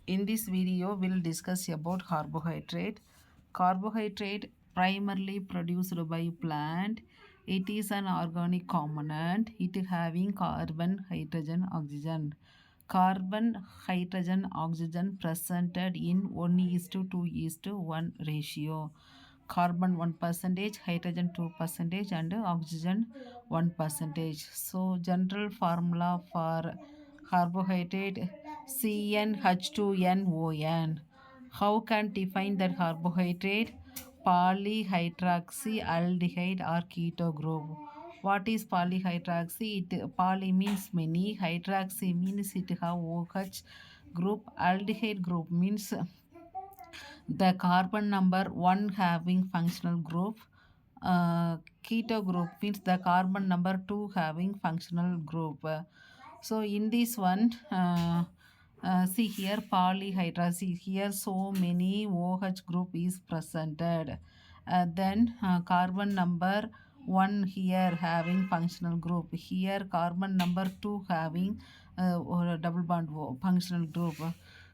In this video, we'll discuss about carbohydrate. Carbohydrate primarily produced by plant. It is an organic component. It having carbon, hydrogen, oxygen. Carbon, hydrogen, oxygen presented in 1 is to 2 is to 1 ratio. Carbon 1 percentage, hydrogen 2 percentage, and oxygen 1 percentage. So general formula for carbohydrate CnH2nON. How can define that carbohydrate? Polyhydroxyaldehyde or keto group. What is polyhydroxy? Poly means many, hydroxy means it have OH group, aldehyde group means the carbon number 1 having functional group. Keto group means the carbon number 2 having functional group. So in this one, see here polyhydroxy, here so many OH group is presented. Then carbon number 1 here having functional group, here carbon number 2 having or a double bond functional group.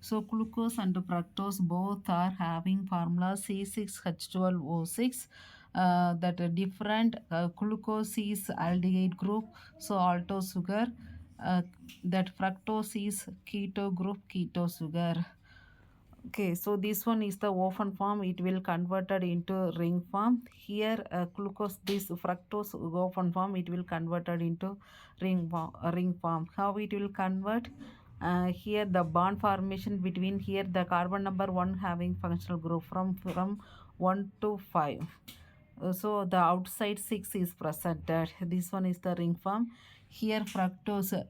So glucose and fructose both are having formula C6H12O6. That different glucose is aldehyde group, so alto sugar. That fructose is keto group, keto sugar. Okay, so this one is the open form. It will converted into ring form. Here glucose, this fructose open form, it will converted into ring form. How it will convert? Here the bond formation between here the carbon number 1 having functional group from 1 to 5. So the outside 6 is presented. This one is the ring form. Here fructose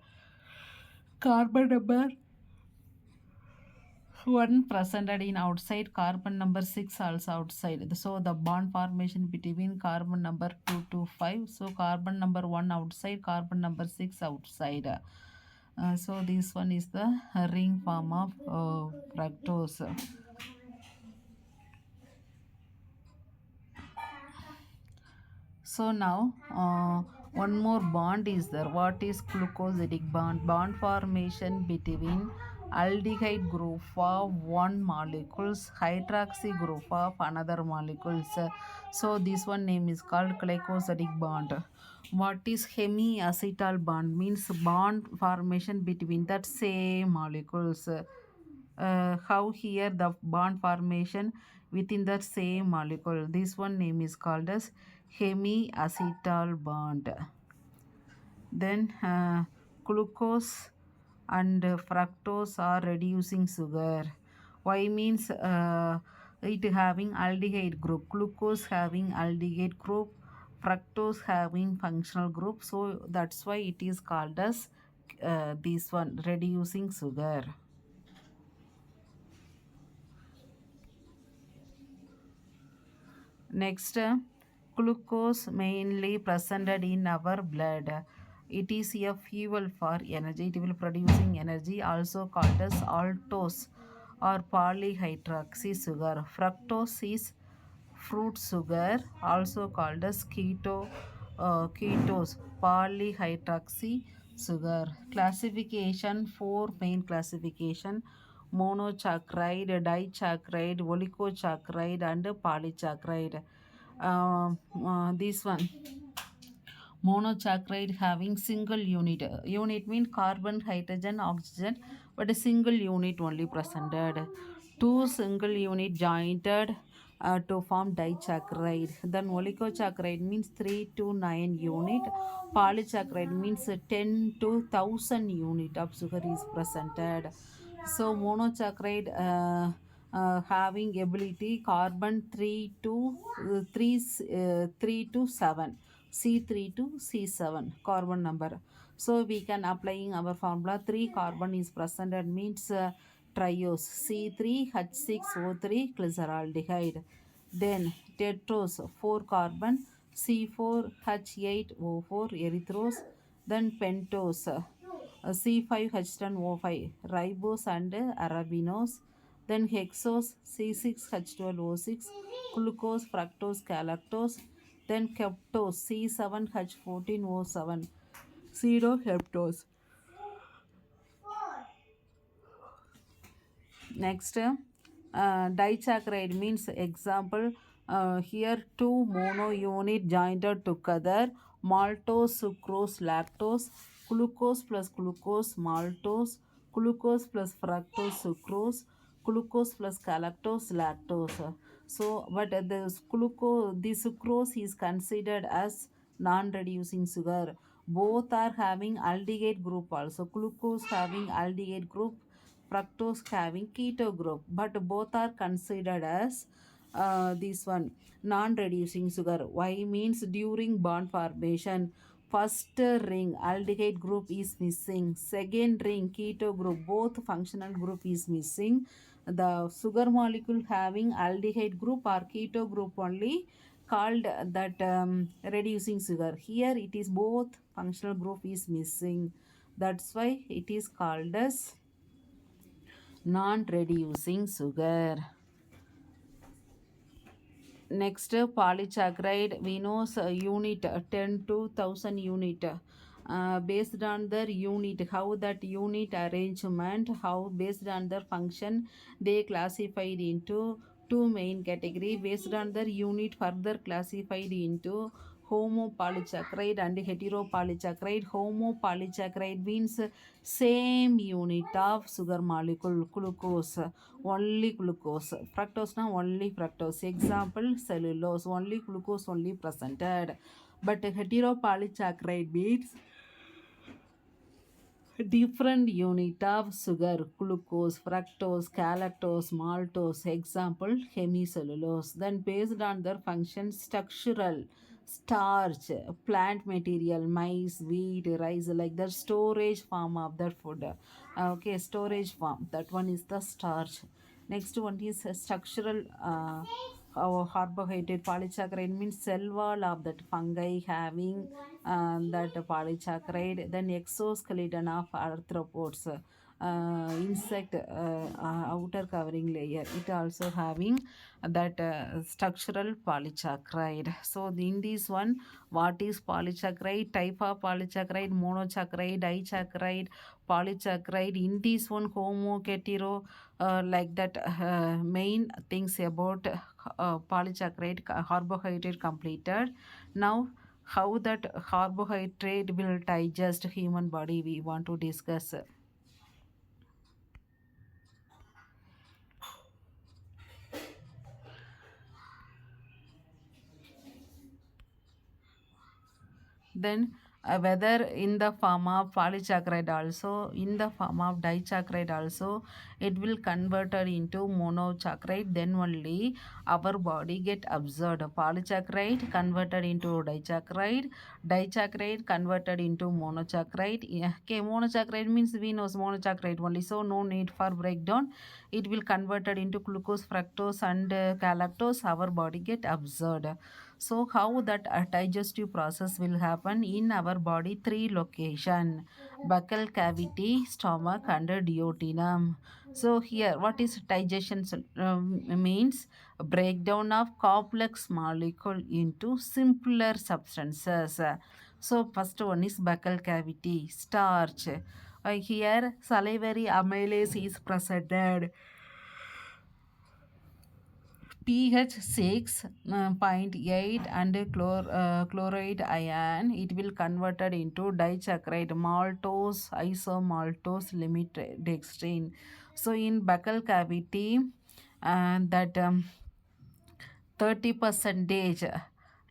carbon number 1 presented in outside, carbon number 6 also outside. So the bond formation between carbon number 2 to 5. So carbon number 1 outside, carbon number 6 outside. So this one is the ring form of fructose. So now one more bond is there. What is glucosidic bond? Bond formation between aldehyde group of one molecules, hydroxy group of another molecules. So this one name is called glycosidic bond. What is hemiacetal bond? Means bond formation between that same molecules. How here the bond formation within the same molecule. This one name is called as hemiacetal bond. Then glucose and fructose are reducing sugar. Why means it having aldehyde group, glucose having aldehyde group, fructose having functional group. So that's why it is called as this one reducing sugar. Next, glucose mainly presented in our blood. It is a fuel for energy. It will producing energy, also called as maltose or polyhydroxy sugar. Fructose is fruit sugar, also called as ketose, polyhydroxy sugar. Classification, 4 main classification: monosaccharide, disaccharide, oligosaccharide, and polysaccharide. This one monosaccharide having single unit. Unit means carbon, hydrogen, oxygen, but a single unit only presented. Two single unit jointed to form disaccharide. Then oligosaccharide means 3 to 9 unit. Polysaccharide means 10 to 1000 unit of sugar is presented. So monosaccharide having ability carbon 3 to 7. C3 to C7 carbon number. So we can applying our formula. 3 carbon is presented means triose C3H6O3 glyceraldehyde. Then tetrose 4 carbon C4H8O4 erythrose. Then pentose C5H10O5 ribose and arabinose. Then hexose C6H12O6 glucose, fructose, galactose. Then heptose C7H14O7 pseudoheptose. Next, disaccharide means example, here two mono unit joined together, maltose, sucrose, lactose, glucose plus glucose, maltose, glucose plus fructose, sucrose, glucose plus galactose, lactose. So, but the sucrose is considered as non-reducing sugar. Both are having aldehyde group also. Glucose having aldehyde group, fructose having keto group, but both are considered as this one non-reducing sugar. Why means during bond formation, first ring aldehyde group is missing, second ring keto group, both functional group is missing. The sugar molecule having aldehyde group or keto group only called that reducing sugar. Here it is both functional group is missing, that's why it is called as non-reducing sugar. Next, polysaccharide, we know unit 10 to 1000 unit. Based on their unit, how that unit arrangement, how based on their function, they classified into two main category. Based on their unit, further classified into homopolysaccharide and heteropolysaccharide. Homopolysaccharide means same unit of sugar molecule, glucose, only glucose. Fructose na only fructose. Example, cellulose, only glucose only presented. But heteropolysaccharide means different unit of sugar, glucose, fructose, galactose, maltose. Example, hemicellulose. Then based on their function, structural, starch, plant material, maize, wheat, rice, like the storage form of that food. Okay, storage form, that one is the starch. Next one is structural carbohydrate. Polysaccharide means cell wall of that fungi having that polysaccharide. Then exoskeleton of arthropods, insect outer covering layer, it also having that structural polysaccharide. So in this one, what is polysaccharide, type of polysaccharide, monosaccharide, disaccharide, polysaccharide. In this one, homo, hetero, like that main things about polysaccharide carbohydrate completed. Now how that carbohydrate will digest human body we want to discuss. Then whether in the form of polysaccharide also, in the form of disaccharide also, it will converted into monosaccharide, then only our body get absorbed. Polysaccharide converted into disaccharide, disaccharide converted into monosaccharide. Okay, monosaccharide means we know monosaccharide only, so no need for breakdown. It will converted into glucose, fructose and galactose, our body get absorbed. So how that digestive process will happen in our body? Three location: buccal cavity, stomach and duodenum. So here what is digestion means? Breakdown of complex molecule into simpler substances. So first one is buccal cavity, starch. Here salivary amylase is presented, pH 6.8 and chloride ion, it will converted into disaccharide, maltose, isomaltose, limit dextrine. So in buccal cavity, that 30 percentage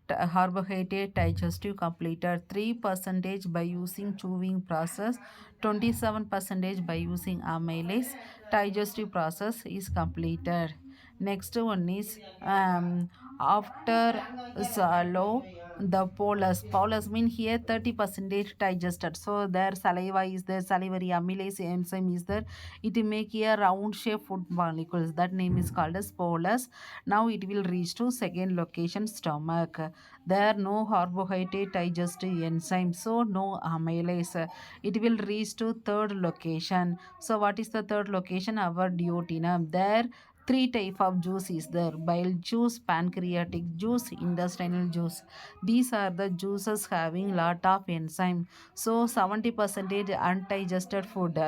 carbohydrate digestive completed, 3 percentage by using chewing process, 27 percentage by using amylase digestive process is completed. Next one is after swallow the polus mean here 30 percentage digested, so their saliva is there, salivary amylase enzyme is there, it make a round shape food molecules, that name is called as polus. Now it will reach to second location, stomach. There no carbohydrate digestive enzyme, so no amylase. It will reach to third location. So what is the third location? Our duodenum. There Three type of juice is there: bile juice, pancreatic juice, intestinal juice. These are the juices having lot of enzyme. So 70% undigested food.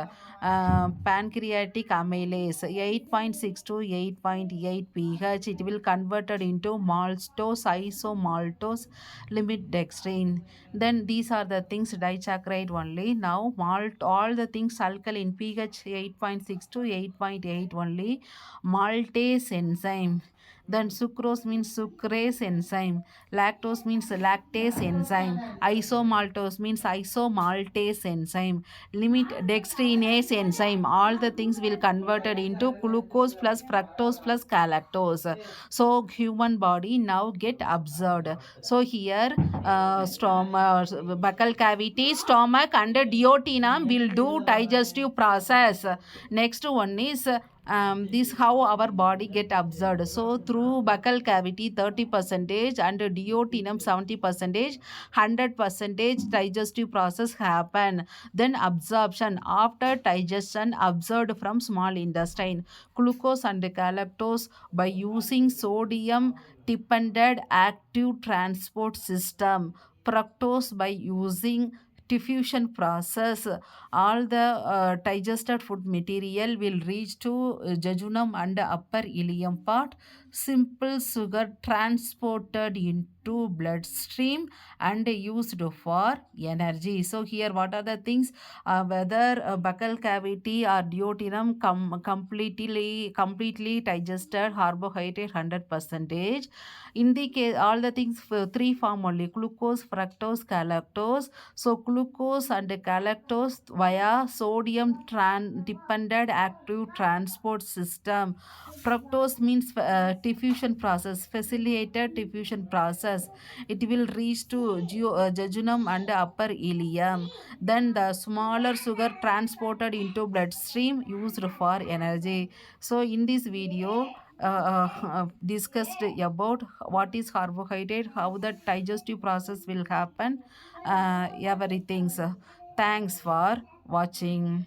Pancreatic amylase 8.6 to 8.8 pH, it will converted into maltose, isomaltose, limit dextrin. Then these are the things disaccharide only. Now malt, all the things alkaline, pH 8.6 to 8.8 only, maltase enzyme. Then sucrose means sucrase enzyme, lactose means lactase enzyme, isomaltose means isomaltase enzyme, limit dextrinase enzyme. All the things will converted into glucose plus fructose plus galactose. So human body now get absorbed. So here stomach, buccal cavity, stomach and duodenum will do digestive process. Next one is this how our body get absorbed. So through buccal cavity 30 percentage and duodenum 70 percentage, 100 percentage digestive process happen. Then absorption, after digestion absorbed from small intestine, glucose and galactose by using sodium dependent active transport system, fructose by using diffusion process. All the digested food material will reach to jejunum and upper ileum part. Simple sugar transported into bloodstream and used for energy. So here what are the things, whether buccal cavity or duodenum completely digested carbohydrate 100 percentage. In the case all the things three form only: glucose, fructose, galactose. So glucose and galactose via sodium dependent active transport system. Fructose means diffusion process, facilitated diffusion process. It will reach to jejunum and upper ileum. Then the smaller sugar transported into bloodstream used for energy. So in this video discussed about what is carbohydrate, how the digestive process will happen, everything. So thanks for watching.